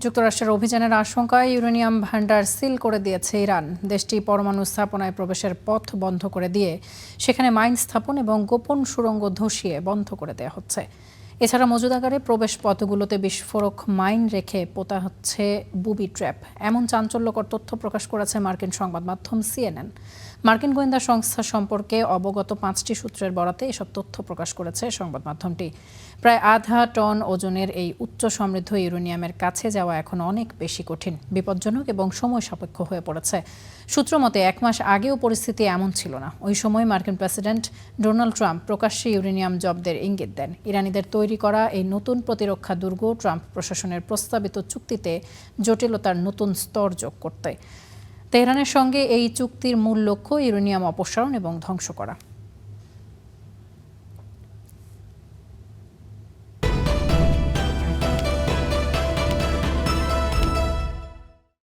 যুক্তরাষ্ট্রের অভিযানের আশঙ্কায় ইউরেনিয়াম ভান্ডার সিল করে দিয়েছে ইরান। দেশটি পরমাণু স্থাপনায় প্রবেশের পথ বন্ধ করে দিয়ে সেখানে মাইন স্থাপন এবং গোপন সুড়ঙ্গ ধসিয়ে বন্ধ করে দেওয়া হচ্ছে। এছাড়া মজুদাগারে প্রবেশ পথগুলোতে বিস্ফোরক মাইন রেখে পোতা হচ্ছে বুবি ট্র্যাপ। এমন চাঞ্চল্যকর তথ্য প্রকাশ করেছে মার্কিন সংবাদ মাধ্যম CNN। মার্কিন গোয়েন্দা সংস্থা সম্পর্কে অবগত 5টি সূত্রের বরাতে এসব তথ্য প্রকাশ করেছে সংবাদ মাধ্যমটি। প্রায় আধা টন ওজনের এই উচ্চ সমৃদ্ধ ইউরেনিয়ামের কাছে যাওয়া এখন অনেক বেশি কঠিন, বিপজ্জনক এবং সময় সাপেক্ষ হয়ে পড়েছে। সূত্র মতে 1 মাস আগেও পরিস্থিতি এমন ছিল না। ওই সময় মার্কিন প্রেসিডেন্ট ডোনাল্ড ট্রাম্প প্রকাশ্যে ইউরেনিয়াম জব্দের ইঙ্গিত দেন। ইরানিদের তৈরি করা এই নতুন প্রতিরক্ষা দুর্গ ট্রাম্প প্রশাসনের প্রস্তাবিত চুক্তিতে জটিলতার নতুন স্তর যোগ করতে। তেহরানের সঙ্গে এই চুক্তির মূল লক্ষ্য ইউরেনিয়াম অপসারণ এবং ধ্বংস করা।